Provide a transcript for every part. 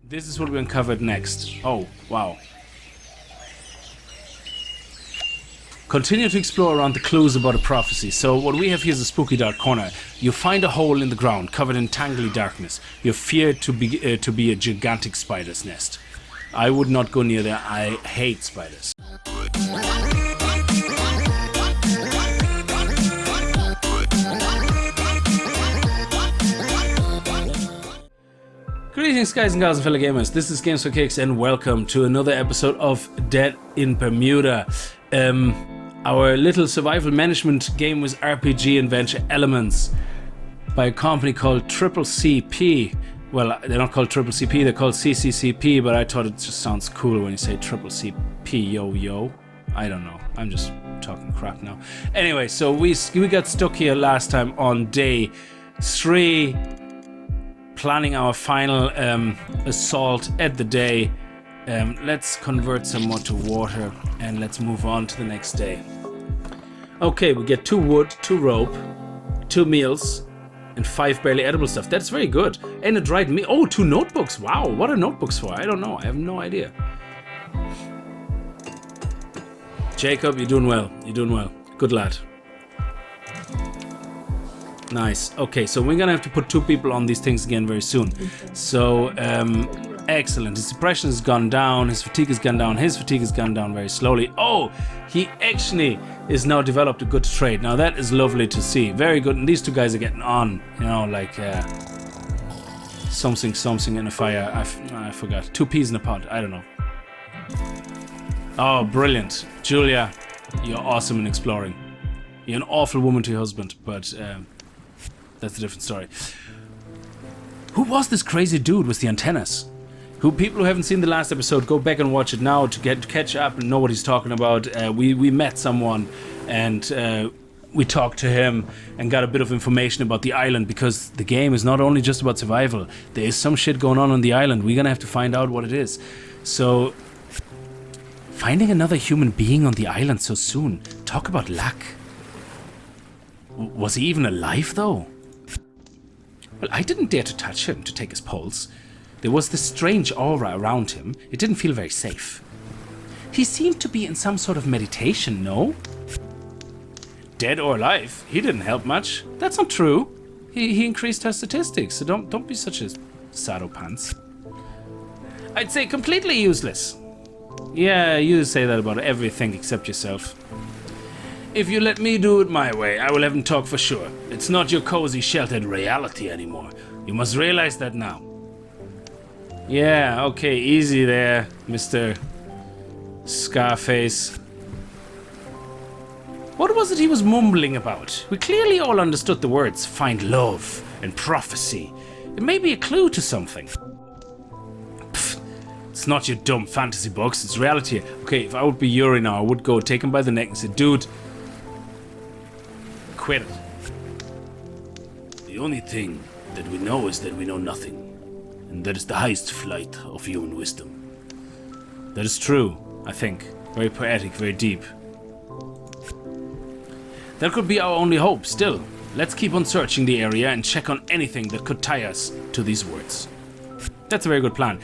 This is what we uncovered next. Oh, wow. Continue to explore around the clues about a prophecy. So what we have here is a spooky dark corner. You find a hole in the ground covered in tangly darkness. You're feared to be a gigantic spider's nest. I would not go near there. I hate spiders. Greetings guys and gals and fellow gamers, this is Games for Kicks and welcome to another episode of Dead in Bermuda. Our little survival management game with RPG adventure elements by a company called CCCP. Well, they're not called CCCP, they're called CCCP, but I thought it just sounds cool when you say CCCP, yo. I don't know, I'm just talking crap now. Anyway, so we got stuck here last time on day 3, planning our final assault at the day. Let's convert some more to water and let's move on to the next day. Okay, we get 2 wood, 2 rope, 2 meals, and 5 barely edible stuff. That's very good. And a dried meat. Oh, 2 notebooks. Wow, what are notebooks for? I don't know. I have no idea. Jacob, you're doing well. You're doing well. Good lad. Nice. Okay, so we're gonna have to put 2 people on these things again very soon. So, excellent. His depression has gone down, his fatigue has gone down, his fatigue has gone down very slowly. Oh, he actually is now developed a good trait. Now that is lovely to see. Very good. And these 2 guys are getting on, you know, like something in a fire. I forgot. 2 peas in a pod. I don't know. Oh, brilliant. Julia, you're awesome in exploring. You're an awful woman to your husband, but that's a different story. Who was this crazy dude with the antennas? People who haven't seen the last episode, go back and watch it now to catch up and know what he's talking about. We met someone and we talked to him and got a bit of information about the island, because the game is not only just about survival. There is some shit going on the island. We're gonna have to find out what it is. So, finding another human being on the island so soon. Talk about luck. Was he even alive though? Well, I didn't dare to touch him to take his pulse. There was this strange aura around him. It didn't feel very safe. He seemed to be in some sort of meditation, no? Dead or alive, he didn't help much. That's not true. He increased her statistics, so don't be such a sado pants. I'd say completely useless. Yeah, you say that about everything except yourself. If you let me do it my way, I will have him talk for sure. It's not your cozy, sheltered reality anymore. You must realize that now. Yeah, okay, easy there, Mr. Scarface. What was it he was mumbling about? We clearly all understood the words find love and prophecy. It may be a clue to something. Pfft, it's not your dumb fantasy books, it's reality. Okay, if I would be Yuri now, I would go take him by the neck and say, dude, quit it. The only thing that we know is that we know nothing. And that is the highest flight of human wisdom. That is true, I think. Very poetic, very deep. That could be our only hope, still. Let's keep on searching the area and check on anything that could tie us to these words. That's a very good plan.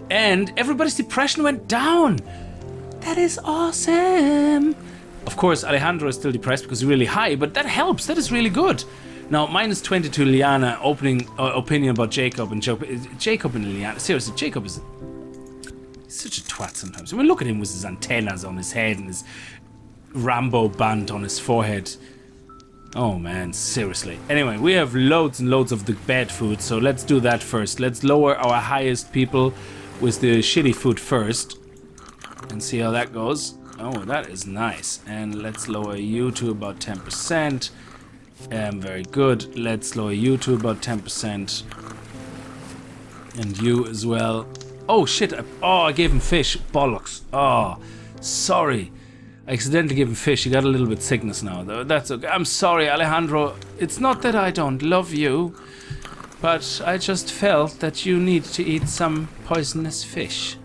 And everybody's depression went down! That is awesome! Of course, Alejandro is still depressed because he's really high, but that helps. That is really good. Now, minus 20 to Liana, opinion about Jacob and Jacob and Liana. Seriously, Jacob is such a twat sometimes. I mean, look at him with his antennas on his head and his Rambo band on his forehead. Oh man, seriously. Anyway, we have loads and loads of the bad food, so let's do that first. Let's lower our highest people with the shitty food first and see how that goes. Oh, that is nice. And let's lower you to about 10%. Very good. Let's lower you to about 10%. And you as well. Oh, shit. I gave him fish. Bollocks. Oh, sorry. I accidentally gave him fish. He got a little bit sickness now, though. That's okay. I'm sorry, Alejandro. It's not that I don't love you, but I just felt that you need to eat some poisonous fish.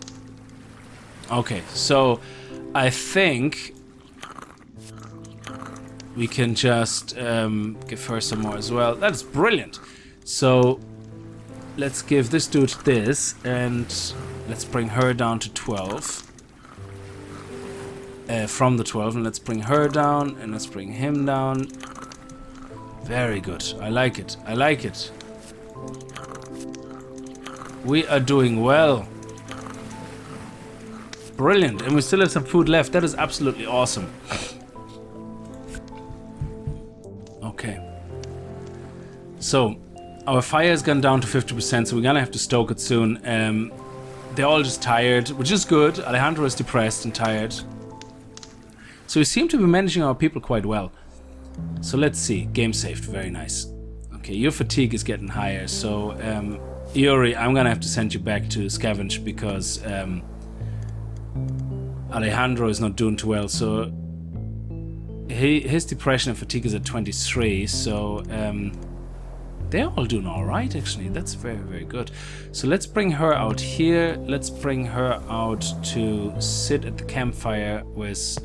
Okay, so I think we can just give her some more as well. That's brilliant. So let's give this dude this, and let's bring her down to 12. From the 12, and let's bring her down, and let's bring him down. Very good. I like it. I like it. We are doing well. Brilliant. And we still have some food left. That is absolutely awesome. Okay. So, our fire has gone down to 50%, so we're gonna have to stoke it soon. They're all just tired, which is good. Alejandro is depressed and tired. So we seem to be managing our people quite well. So let's see. Game saved. Very nice. Okay, your fatigue is getting higher. So, Yuri, I'm gonna have to send you back to Scavenge because Alejandro is not doing too well. So his depression and fatigue is at 23. So they're all doing all right, actually. That's very, very good. So let's bring her out here. Let's bring her out to sit at the campfire with...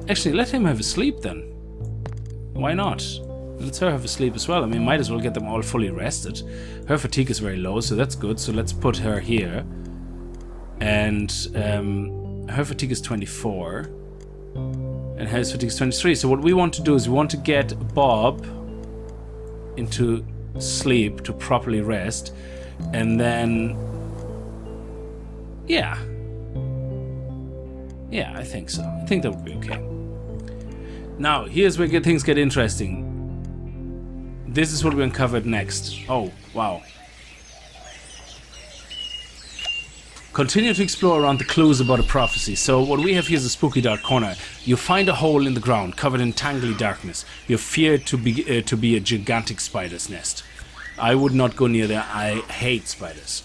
Actually, let him have a sleep then. Why not? Let's her have a sleep as well. I mean, might as well get them all fully rested. Her fatigue is very low, so that's good. So let's put her here. And her fatigue is 24. And his fatigue is 23. So what we want to do is we want to get Bob into sleep to properly rest. And then... Yeah. Yeah, I think so. I think that would be okay. Now, here's where things get interesting. This is what we uncovered next. Oh, wow. Continue to explore around the clues about a prophecy. So what we have here is a spooky dark corner. You find a hole in the ground covered in tangly darkness. You fear to be a gigantic spider's nest. I would not go near there. I hate spiders.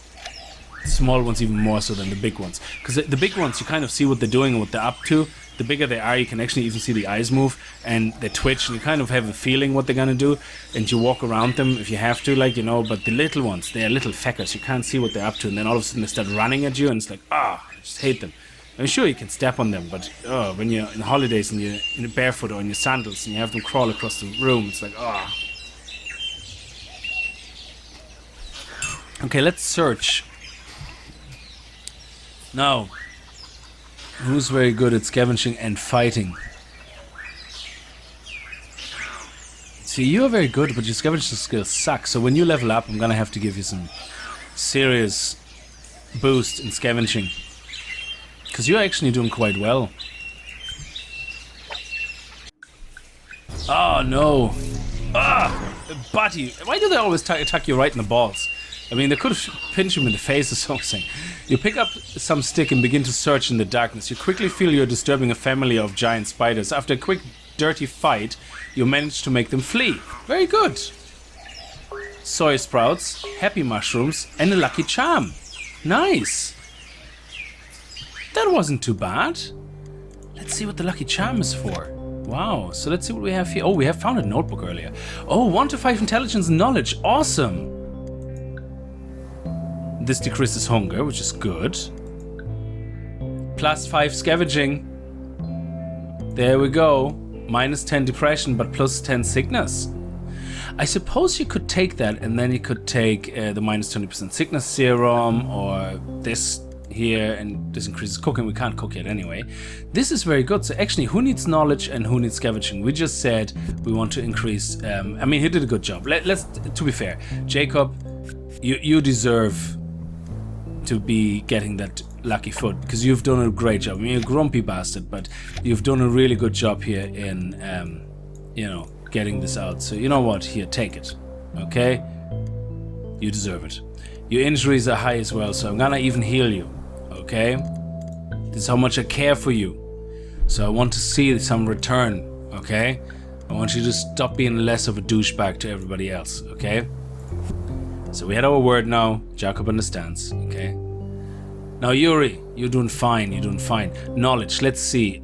Small ones even more so than the big ones. Because the big ones, you kind of see what they're doing and what they're up to. The bigger they are, you can actually even see the eyes move and they twitch and you kind of have a feeling what they're gonna do, and you walk around them if you have to, like, you know. But the little ones, they are little feckers, you can't see what they're up to, and then all of a sudden they start running at you and it's like, I just hate them. I'm sure you can step on them, but when you're in the holidays and you're in a barefoot or in your sandals and you have them crawl across the room, it's like, Okay, let's search. Now, who's very good at scavenging and fighting? See, you're very good, but your scavenging skills suck. So when you level up, I'm gonna have to give you some serious boost in scavenging. Because you're actually doing quite well. Oh no! Buddy! Why do they always attack you right in the balls? I mean, they could have pinched him in the face or something. You pick up some stick and begin to search in the darkness. You quickly feel you're disturbing a family of giant spiders. After a quick, dirty fight, you manage to make them flee. Very good. Soy sprouts, happy mushrooms, and a lucky charm. Nice. That wasn't too bad. Let's see what the lucky charm is for. Wow, so let's see what we have here. Oh, we have found a notebook earlier. Oh, 1 to 5 intelligence and knowledge. Awesome. This decreases hunger, which is good. +5 scavenging. There we go. -10 depression, but +10 sickness. I suppose you could take that, and then you could take the -20% sickness serum, or this here, and this increases cooking. We can't cook yet anyway. This is very good. So actually, who needs knowledge and who needs scavenging? We just said we want to increase. I mean, he did a good job. Let's. To be fair, Jacob, you deserve to be getting that lucky foot, because you've done a great job. I mean, you're a grumpy bastard, but you've done a really good job here in, you know, getting this out. So you know what? Here, take it. Okay? You deserve it. Your injuries are high as well, so I'm gonna even heal you. Okay? This is how much I care for you. So I want to see some return. Okay? I want you to stop being less of a douchebag to everybody else. Okay? So we had our word now. Jacob understands, okay? Now Yuri, you're doing fine, you're doing fine. Knowledge, let's see.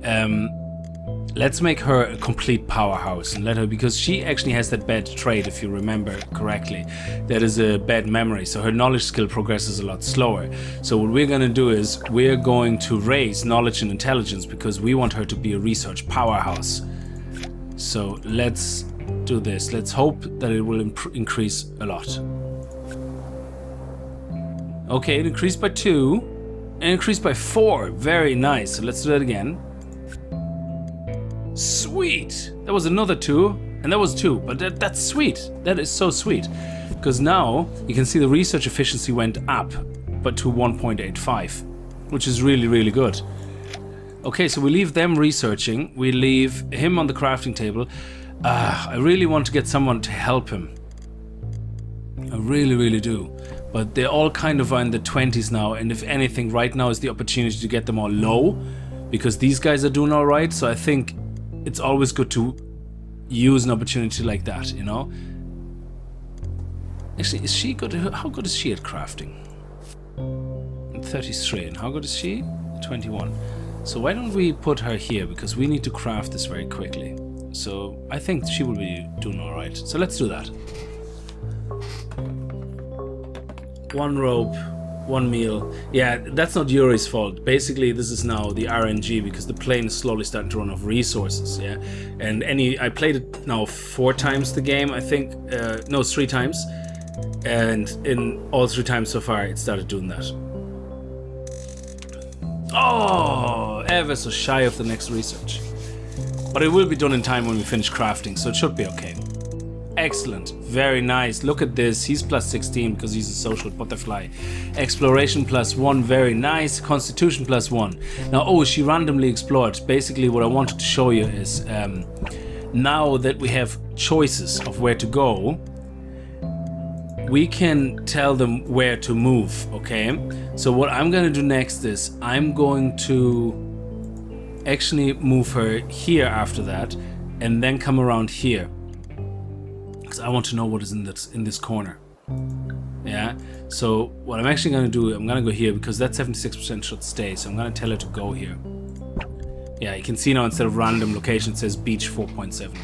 Let's make her a complete powerhouse and let her, because she actually has that bad trait, if you remember correctly. That is a bad memory, so her knowledge skill progresses a lot slower. So what we're gonna do is we're going to raise knowledge and intelligence because we want her to be a research powerhouse. So let's do this. Let's hope that it will increase a lot. Okay, it increased by 2 and increased by 4. Very nice. So let's do that again. Sweet. That was another 2 and that was 2, but that's sweet. That is so sweet. Because now you can see the research efficiency went up, but to 1.85, which is really, really good. Okay, so we leave them researching. We leave him on the crafting table. I really want to get someone to help him. I really, really do. But they're all kind of in the 20s now, and if anything, right now is the opportunity to get them all low, because these guys are doing all right. So I think it's always good to use an opportunity like that, you know? Actually, is she good? How good is she at crafting? 33. And how good is she? 21. So why don't we put her here? Because we need to craft this very quickly. So I think she will be doing all right. So let's do that. 1 rope, 1 meal. Yeah, that's not Yuri's fault. Basically, this is now the RNG because the plane is slowly starting to run off resources. Yeah, and I played it now 4 times the game. I think no, 3 times, and in all 3 times so far, it started doing that. Oh, ever so shy of the next research. But it will be done in time when we finish crafting, so it should be okay. Excellent. Very nice. Look at this. He's plus 16 because he's a social butterfly. Exploration plus 1. Very nice. Constitution plus 1. Now, oh, she randomly explored. Basically, what I wanted to show you is now that we have choices of where to go, we can tell them where to move, okay? So what I'm going to do next is I'm going to actually move her here after that and then come around here. Because I want to know what is in this corner. Yeah, so what I'm actually going to do, I'm going to go here because that 76% should stay, so I'm going to tell her to go here. Yeah, you can see now instead of random location it says beach 4.7.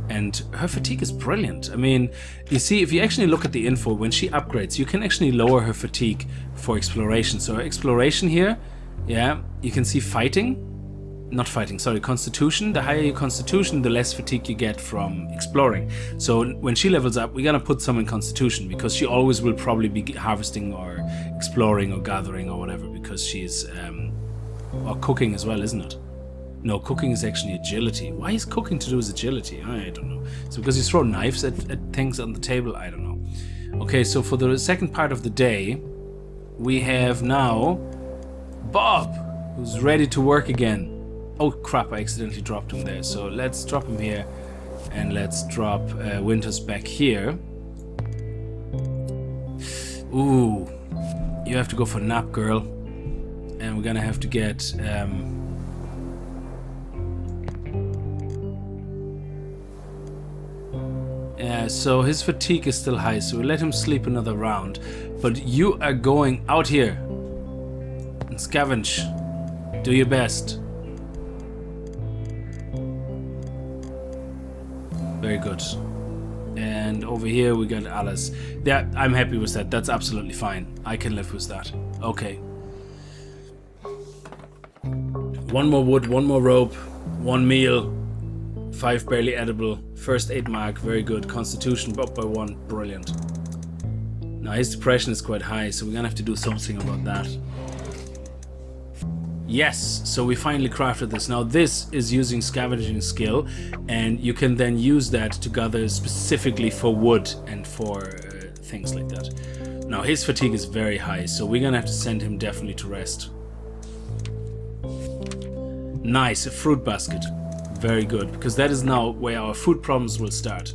And her fatigue is brilliant. I mean, you see, if you actually look at the info, when she upgrades, you can actually lower her fatigue for exploration. So her exploration here, yeah, you can see constitution. The higher your constitution, the less fatigue you get from exploring. So when she levels up, we're gonna put some in constitution because she always will probably be harvesting or exploring or gathering or whatever because she's, or cooking as well, isn't it? No, cooking is actually agility. Why is cooking to do with agility? I don't know. It's because you throw knives at things on the table? I don't know. Okay, so for the second part of the day, we have now Bob, who's ready to work again. Oh crap, I accidentally dropped him there. So let's drop him here and let's drop Winters back here. Ooh, you have to go for nap, girl. And we're gonna have to get... yeah, so his fatigue is still high, so we let him sleep another round. But you are going out here and scavenge. Do your best. Very good. And over here we got Alice. Yeah, I'm happy with that. That's absolutely fine. I can live with that. Okay. 1 more wood, 1 more rope, 1 meal, 5 barely edible, first aid mark, very good. Constitution up by 1, brilliant. Now his depression is quite high, so we're gonna have to do something about that. Yes, so we finally crafted this. Now this is using scavenging skill, and you can then use that to gather specifically for wood and for things like that. Now his fatigue is very high, so we're gonna have to send him definitely to rest. Nice, a fruit basket. Very good, because that is now where our food problems will start.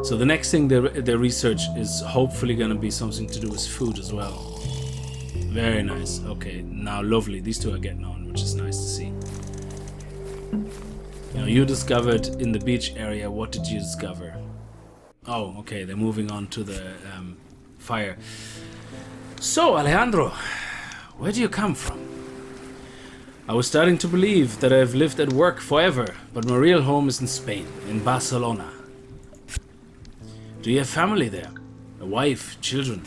So the next thing their research is hopefully gonna be something to do with food as well. Very nice. Okay, now lovely. These two are getting on, which is nice to see. Now you discovered in the beach area. What did you discover? Oh, okay. They're moving on to the fire. So, Alejandro, where do you come from? I was starting to believe that I've lived at work forever, but my real home is in Spain, in Barcelona. Do you have family there? A wife, children?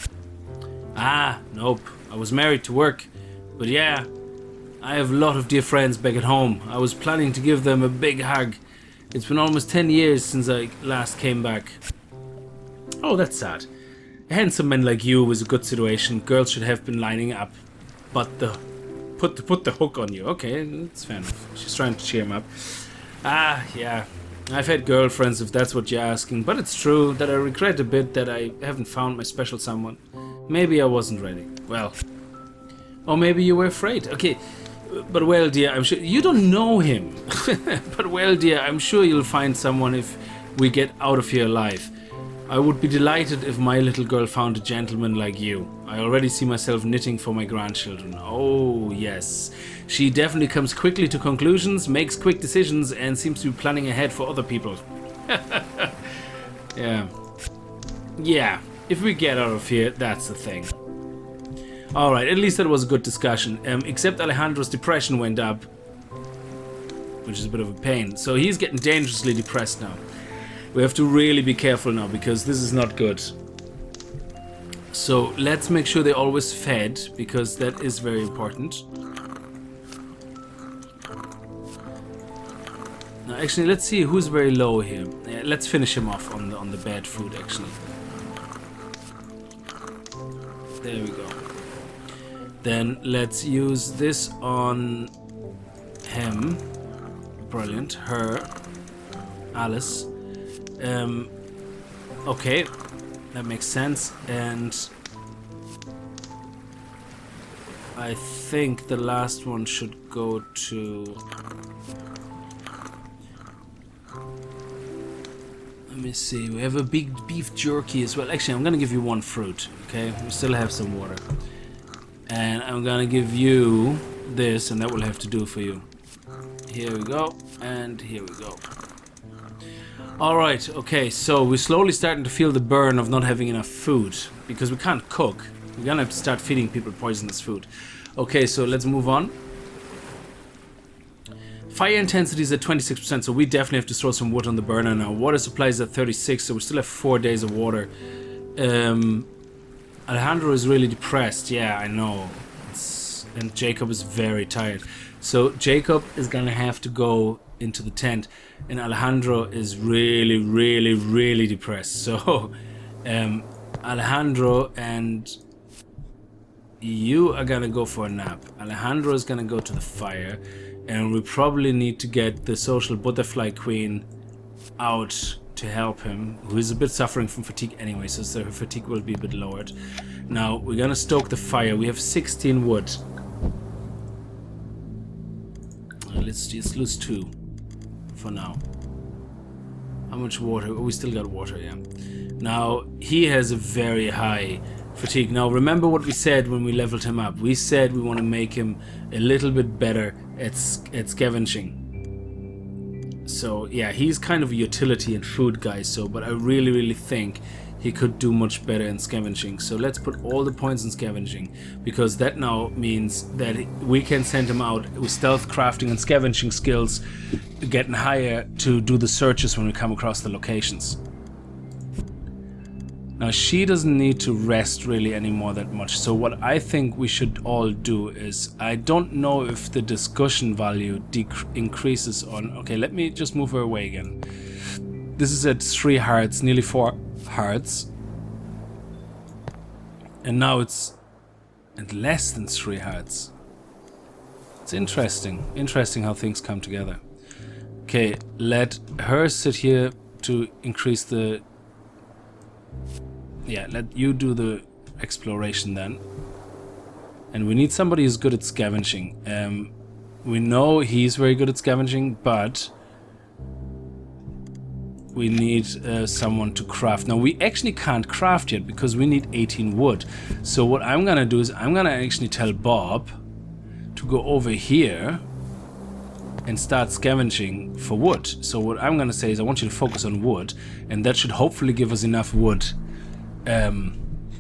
Ah, nope. I was married to work, but yeah, I have a lot of dear friends back at home. I was planning to give them a big hug It's been almost 10 years since I last came back. Oh, that's sad. A handsome man like you was a good situation. Girls should have been lining up. But put the hook on you. Okay, that's fair enough. She's trying to cheer him up. Ah, yeah. I've had girlfriends, if that's what you're asking. But it's true that I regret a bit that I haven't found my special someone. Maybe I wasn't ready. Well. Or maybe you were afraid. Okay. But well, dear, I'm sure... You don't know him. But well, dear, I'm sure you'll find someone if we get out of here alive. I would be delighted if my little girl found a gentleman like you. I already see myself knitting for my grandchildren. Oh, yes. She definitely comes quickly to conclusions, makes quick decisions, and seems to be planning ahead for other people. Yeah. Yeah, if we get out of here, that's the thing. Alright, at least that was a good discussion. Except Alejandro's depression went up. Which is a bit of a pain. So he's getting dangerously depressed now. We have to really be careful now, because this is not good. So let's make sure they're always fed, because that is very important. Now actually, let's see who's very low here. Yeah, let's finish him off on the bad food, actually. There we go. Then let's use this on him. Brilliant. Her. Alice. Okay. That makes sense. And I think the last one should go to... Let me see. We have a big beef jerky as well. Actually, I'm going to give you one fruit. Okay. We still have some water. And I'm gonna give you this, and that will have to do for you. Here we go, and here we go. Alright, okay, so we're slowly starting to feel the burn of not having enough food, because we can't cook. We're gonna have to start feeding people poisonous food. Okay, so let's move on. Fire intensity is at 26%, so we definitely have to throw some wood on the burner now. Water supply is at 36, so we still have 4 days of water. Alejandro is really depressed, yeah, I know. And Jacob is very tired. So Jacob is gonna have to go into the tent, and Alejandro is really, really, really depressed. So Alejandro and you are gonna go for a nap. Alejandro is gonna go to the fire, and we probably need to get the social butterfly queen out to help him, who is a bit suffering from fatigue anyway, so her fatigue will be a bit lowered. Now we're gonna stoke the fire. We have 16 wood. Let's just lose 2 for now. How much water? Oh, we still got water, yeah. Now he has a very high fatigue. Now remember what we said when we leveled him up. We said we want to make him a little bit better at scavenging. So yeah, he's kind of a utility and food guy, so but I really think he could do much better in scavenging. So let's put all the points in scavenging, because that now means that we can send him out with stealth crafting and scavenging skills getting higher to do the searches when we come across the locations. Now she doesn't need to rest really anymore that much, so what I think we should all do is, I don't know if the discussion value increases on... Okay, let me just move her away again. This is at 3 hearts, nearly 4 hearts. And now it's at less than 3 hearts. It's interesting how things come together. Okay, let her sit here to increase the... Yeah, let you do the exploration then. And we need somebody who's good at scavenging. We know he's very good at scavenging, but we need someone to craft. Now we actually can't craft yet because we need 18 wood. So what I'm gonna do is I'm gonna actually tell Bob to go over here and start scavenging for wood. So what I'm gonna say is I want you to focus on wood, and that should hopefully give us enough wood.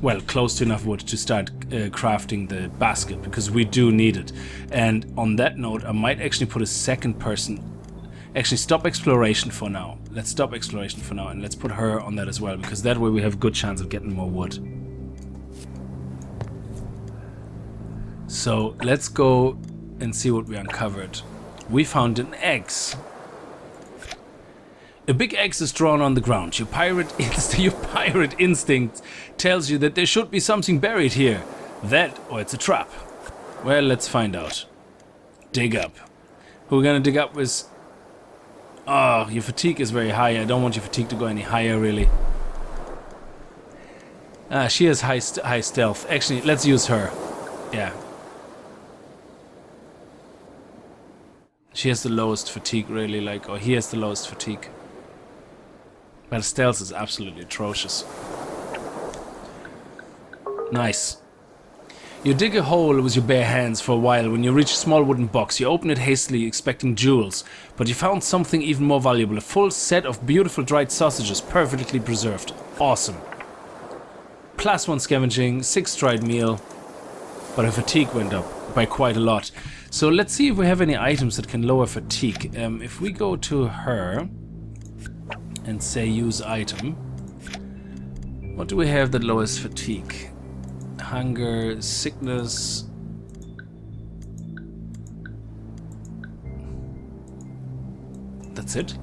Well, close to enough wood to start crafting the basket, because we do need it. And on that note, I might actually put a second person. Actually, stop exploration for now. Let's stop exploration for now, and let's put her on that as well, because that way we have a good chance of getting more wood. So let's go and see what we uncovered. We found an eggs. A big X is drawn on the ground. Your pirate instinct tells you that there should be something buried here. That, or it's a trap. Well, let's find out. Dig up. Who we're gonna dig up is... Oh, your fatigue is very high. I don't want your fatigue to go any higher, really. She has high stealth. Actually, let's use her. Yeah. She has the lowest fatigue, really, like, or he has the lowest fatigue. But stealth is absolutely atrocious. Nice. You dig a hole with your bare hands for a while. When you reach a small wooden box, you open it hastily, expecting jewels. But you found something even more valuable. A full set of beautiful dried sausages, perfectly preserved. Awesome. +1 scavenging, 6 dried meal. But her fatigue went up by quite a lot. So let's see if we have any items that can lower fatigue. If we go to her and say use item, what do we have that lowers fatigue? Hunger, sickness. That's it.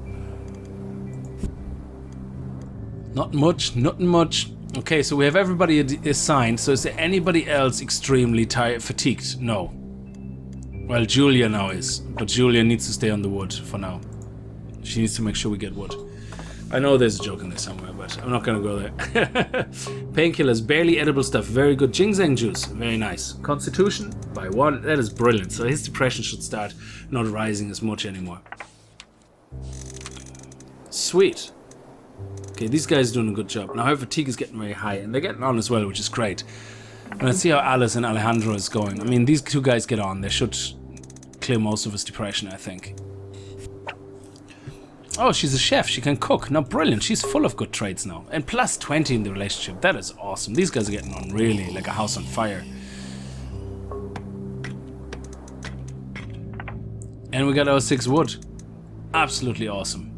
Not much, nothing much. Okay, so we have everybody assigned. So is there anybody else extremely fatigued? No. Well, Julia now is, but Julia needs to stay on the wood for now. She needs to make sure we get wood. I know there's a joke in there somewhere, but I'm not gonna go there. Painkillers, barely edible stuff, very good. Ginseng juice, very nice. Constitution by 1, that is brilliant. So his depression should start not rising as much anymore. Sweet. Okay, these guys are doing a good job. Now her fatigue is getting very high, and they're getting on as well, which is great. And let's see how Alice and Alejandro is going. I mean, these two guys get on. They should clear most of his depression, I think. Oh, she's a chef. She can cook. Now, brilliant. She's full of good traits now. And +20 in the relationship. That is awesome. These guys are getting on really like a house on fire. And we got our 6 wood. Absolutely awesome.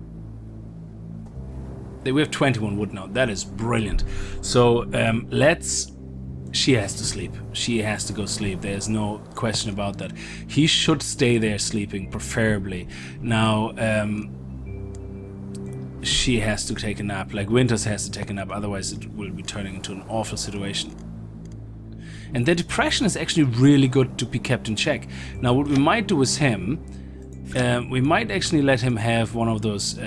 We have 21 wood now. That is brilliant. So, let's... She has to sleep. She has to go sleep. There's no question about that. He should stay there sleeping, preferably. Now, she has to take a nap. Like, Winters has to take a nap. Otherwise, it will be turning into an awful situation. And their depression is actually really good to be kept in check. Now, what we might do with him, we might actually let him have one of those...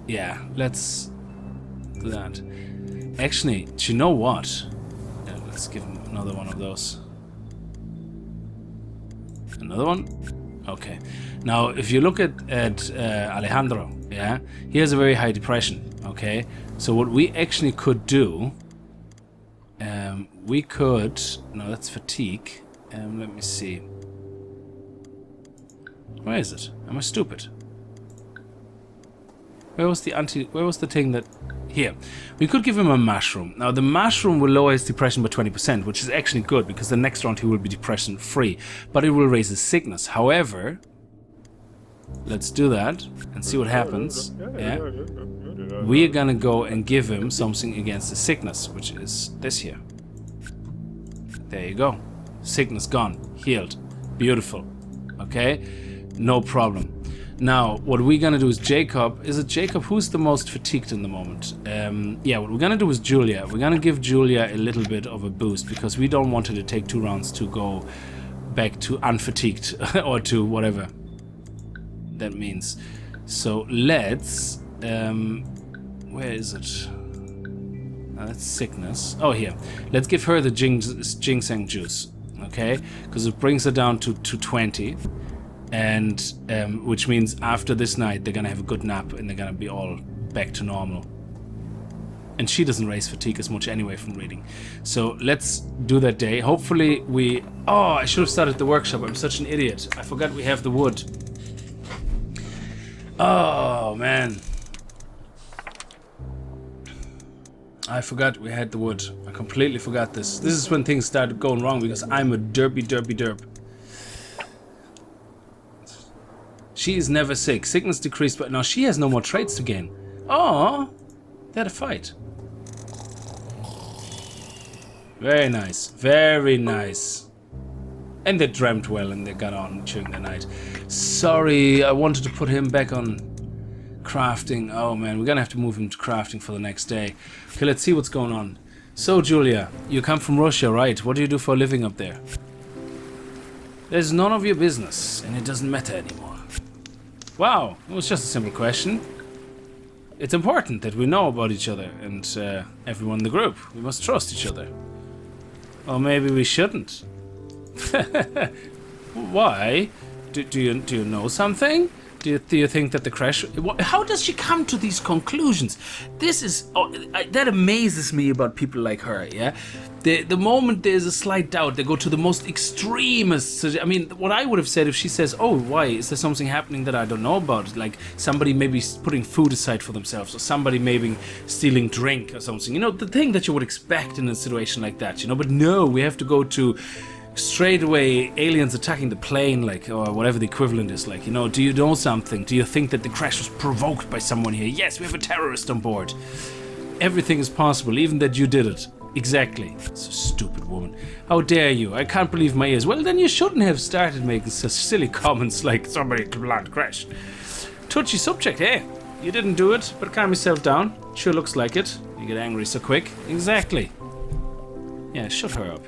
yeah, let's... that. Actually, do you know what? Yeah, let's give him another one of those. Another one? Okay. Now, if you look at Alejandro, yeah, he has a very high depression, okay? So what we actually could do, we could... No, that's fatigue. Let me see. Where is it? Am I stupid? Where was the thing that... Here. We could give him a mushroom. Now, the mushroom will lower his depression by 20%, which is actually good, because the next round he will be depression-free. But it will raise his sickness. However, let's do that and see what happens. Yeah. We're gonna go and give him something against the sickness, which is this here. There you go. Sickness gone. Healed. Beautiful. Okay? No problem. Now, what we're gonna do is Jacob. Is it Jacob? Who's the most fatigued in the moment? Yeah, what we're gonna do is Julia. We're gonna give Julia a little bit of a boost because we don't want her to take 2 rounds to go back to unfatigued or to whatever that means. So let's... where is it? That's sickness. Oh, here. Let's give her the ginseng juice, okay? Because it brings her down to 20. And which means after this night they're gonna have a good nap and they're gonna be all back to normal. And she doesn't raise fatigue as much anyway from reading. So let's do that day. Hopefully we... Oh, I should have started the workshop. I'm such an idiot. I forgot we have the wood. Oh, man. I forgot we had the wood. I completely forgot this. This is when things started going wrong because I'm a derp. She is never sick. Sickness decreased, but now she has no more traits to gain. Oh, they had a fight. Very nice. Very nice. And they dreamt well and they got on during the night. Sorry, I wanted to put him back on crafting. Oh man, we're gonna have to move him to crafting for the next day. Okay, let's see what's going on. So Julia, you come from Russia, right? What do you do for a living up there? There's none of your business, and it doesn't matter anymore. Wow, it was just a simple question. It's important that we know about each other and everyone in the group. We must trust each other. Or maybe we shouldn't. Why? Do you know something? Do you think that the crash... How does she come to these conclusions? This is... that amazes me about people like her, yeah? The moment there's a slight doubt, they go to the most extremist... I mean, what I would have said if she says, oh, why? Is there something happening that I don't know about? Like, somebody maybe putting food aside for themselves, or somebody maybe stealing drink or something. You know, the thing that you would expect in a situation like that, you know? But no, we have to go to... straight away aliens attacking the plane, like, or whatever the equivalent is, like, you know, do you know something? Do you think that the crash was provoked by someone here? Yes, we have a terrorist on board. Everything is possible, even that you did it. Exactly. So stupid woman. How dare you? I can't believe my ears. Well, then you shouldn't have started making such silly comments like somebody planned crash. Touchy subject, eh? You didn't do it, but calm yourself down. Sure looks like it. You get angry so quick. Exactly. Yeah, shut her up.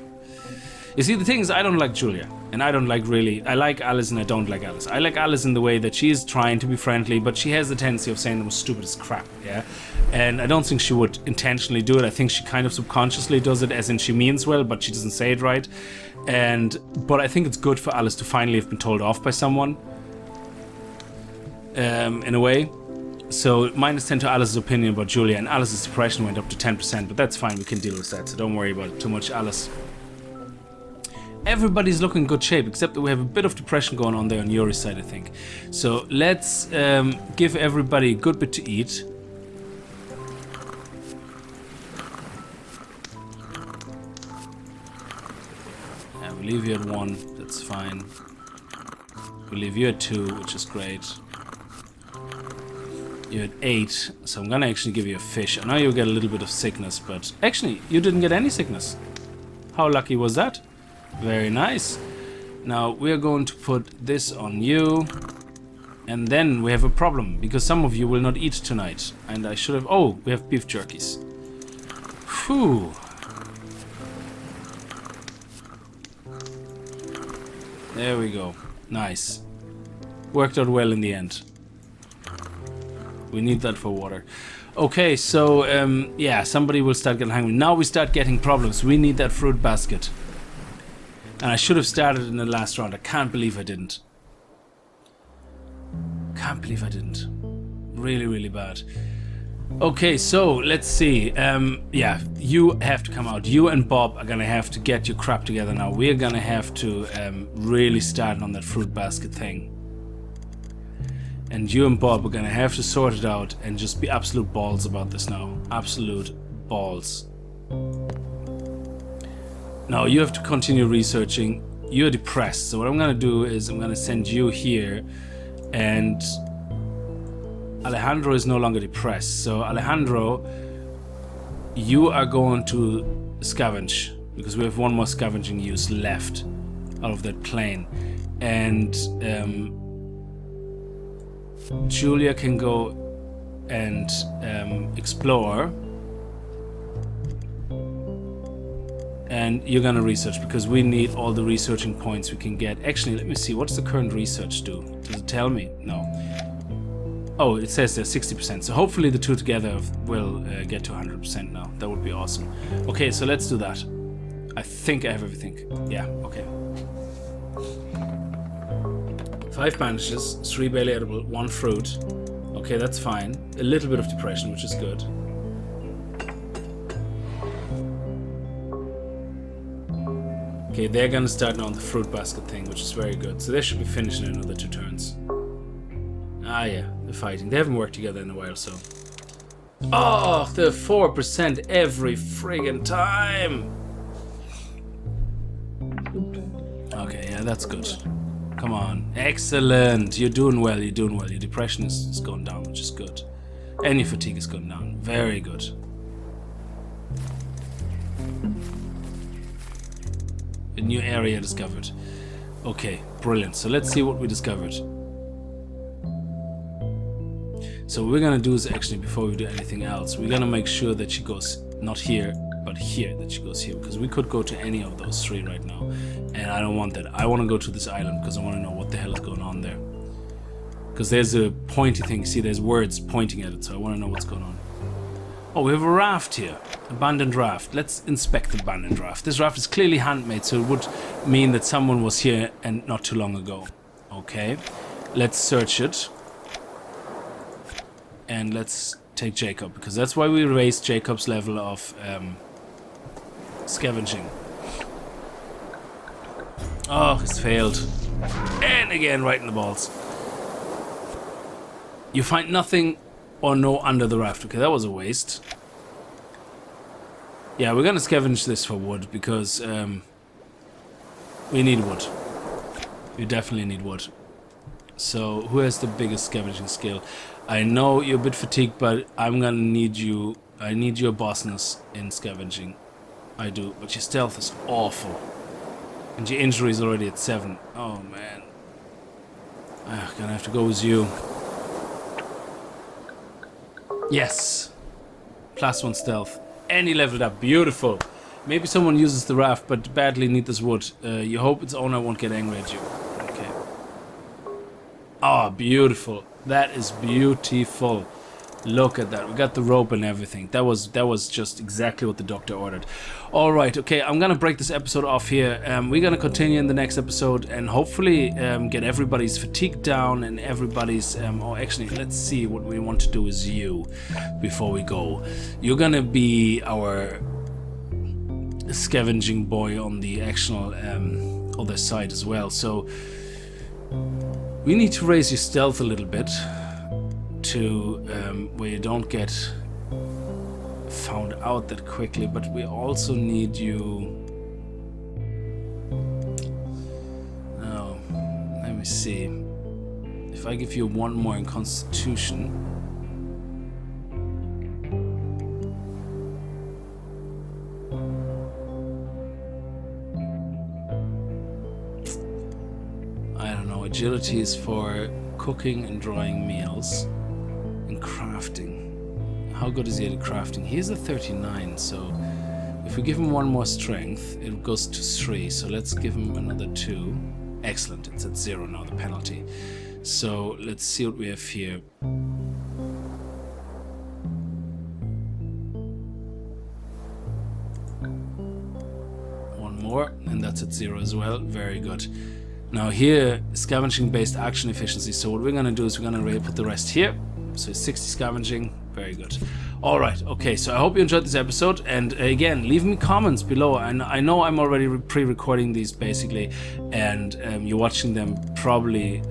You see, the thing is, I don't like Julia, and I don't like really... I like Alice and I don't like Alice. I like Alice in the way that she's trying to be friendly, but she has the tendency of saying the most stupidest crap, yeah? And I don't think she would intentionally do it. I think she kind of subconsciously does it, as in she means well, but she doesn't say it right. But I think it's good for Alice to finally have been told off by someone, in a way. So, -10 to Alice's opinion about Julia, and Alice's depression went up to 10%, but that's fine, we can deal with that, so don't worry about it too much, Alice. Everybody's looking in good shape, except that we have a bit of depression going on there on Yuri's side, I think. So let's give everybody a good bit to eat. Yeah, we'll leave you at 1, that's fine. We'll leave you at 2, which is great. You're at 8, so I'm gonna actually give you a fish. I know you'll get a little bit of sickness, but actually, you didn't get any sickness. How lucky was that? Very nice. Now we're going to put this on you, and then we have a problem because some of you will not eat tonight, and I should have... Oh, we have beef jerkies. Whew. There we go. Nice. Worked out well in the end. We need that for water. Okay, so yeah, somebody will start getting hungry. Now we start getting problems. We need that fruit basket. And I should have started in the last round. I can't believe I didn't. Can't believe I didn't. Really, really bad. Okay, so let's see. Yeah, you have to come out. You and Bob are gonna have to get your crap together now. We're gonna have to really start on that fruit basket thing. And you and Bob are gonna have to sort it out and just be absolute balls about this now. Absolute balls. Now you have to continue researching. You're depressed, so what I'm gonna do is I'm gonna send you here, and Alejandro is no longer depressed. So Alejandro, you are going to scavenge because we have 1 more scavenging use left out of that plane, and Julia can go and explore. And you're gonna research because we need all the researching points we can get. Actually, let me see. What's the current research do? Does it tell me? No. Oh, it says there's 60%. So hopefully the two together will get to 100% now. That would be awesome. Okay, so let's do that. I think I have everything. Yeah, okay. 5 bandages, 3 barely edible, 1 fruit. Okay, that's fine. A little bit of depression, which is good. Okay, they're gonna start now on the fruit basket thing, which is very good. So they should be finished in another 2 turns. Ah yeah, they're fighting. They haven't worked together in a while, so... Oh, they're 4% every friggin' time! Okay, yeah, that's good. Come on. Excellent! You're doing well, you're doing well. Your depression is going down, which is good. And your fatigue is going down. Very good. A new area discovered. Okay, brilliant. So let's see what we discovered. So what we're gonna do is actually, before we do anything else, we're gonna make sure that she goes not here, but here, that she goes here, because we could go to any of those three right now, and I don't want that. I want to go to this island because I want to know what the hell is going on there. Because there's a pointy thing. See, there's words pointing at it, so I want to know what's going on. Oh, we have a raft here. Abandoned raft. Let's inspect the abandoned raft. This raft is clearly handmade, so it would mean that someone was here and not too long ago. Okay, let's search it. And let's take Jacob, because that's why we raised Jacob's level of scavenging. Oh, it's failed. And again, right in the balls. You find nothing or no under the raft. Okay, that was a waste. Yeah, we're gonna scavenge this for wood, because we need wood. We definitely need wood. So, who has the biggest scavenging skill? I know you're a bit fatigued, but I'm gonna need you. I need your bossness in scavenging. I do, but your stealth is awful. And your injury is already at 7. Oh, man. Gonna have to go with you. Yes! +1 stealth. And he leveled up. Beautiful. Maybe someone uses the raft, but badly need this wood. You hope its owner won't get angry at you. Okay. Oh, beautiful. That is beautiful. Look at that. We got the rope and everything. That was just exactly what the doctor ordered. All right. Okay, I'm gonna break this episode off here. We're gonna continue in the next episode and hopefully get everybody's fatigue down and everybody's. Or actually, let's see what we want to do with you before we go. You're gonna be our scavenging boy on the actual other side as well. So we need to raise your stealth a little bit to where you don't get found out that quickly, but we also need you. Oh, let me see. If I give you 1 more in Constitution. I don't know, agility is for cooking and drying meals. And crafting. How good is he at crafting? He's a 39, so if we give him 1 more strength, it goes to 3. So let's give him another 2. Excellent, it's at 0 now, the penalty. So let's see what we have here. 1 more, and that's at 0 as well. Very good. Now here, scavenging based action efficiency. So what we're gonna do is we're gonna put the rest here. So 60 scavenging, very good. All right, okay, so I hope you enjoyed this episode, and again, leave me comments below. I know I'm already pre-recording these basically, and you're watching them probably,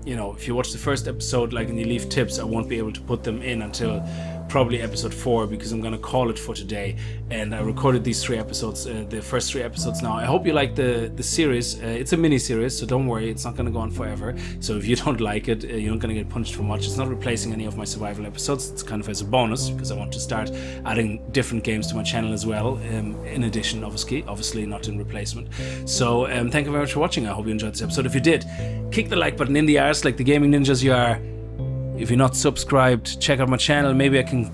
you know, if you watch the first episode, like, and you leave tips, I won't be able to put them in until probably episode 4, because I'm gonna call it for today. And I recorded these 3 episodes, the first 3 episodes now. I hope you like the series. It's a mini series, so don't worry, it's not gonna go on forever. So if you don't like it, you're not gonna get punished for much. It's not replacing any of my survival episodes. It's kind of as a bonus, because I want to start adding different games to my channel as well, in addition, obviously not in replacement. So thank you very much for watching. I hope you enjoyed this episode. If you did, kick the like button in the arse like the gaming ninjas you are. If you're not subscribed, check out my channel. Maybe I can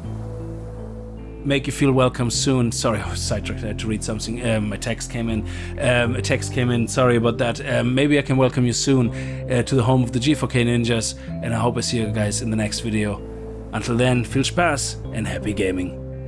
make you feel welcome soon. Sorry, I was sidetracked. I had to read something. My text came in. A text came in. Sorry about that. Maybe I can welcome you soon to the home of the G4K Ninjas. And I hope I see you guys in the next video. Until then, viel Spaß and happy gaming.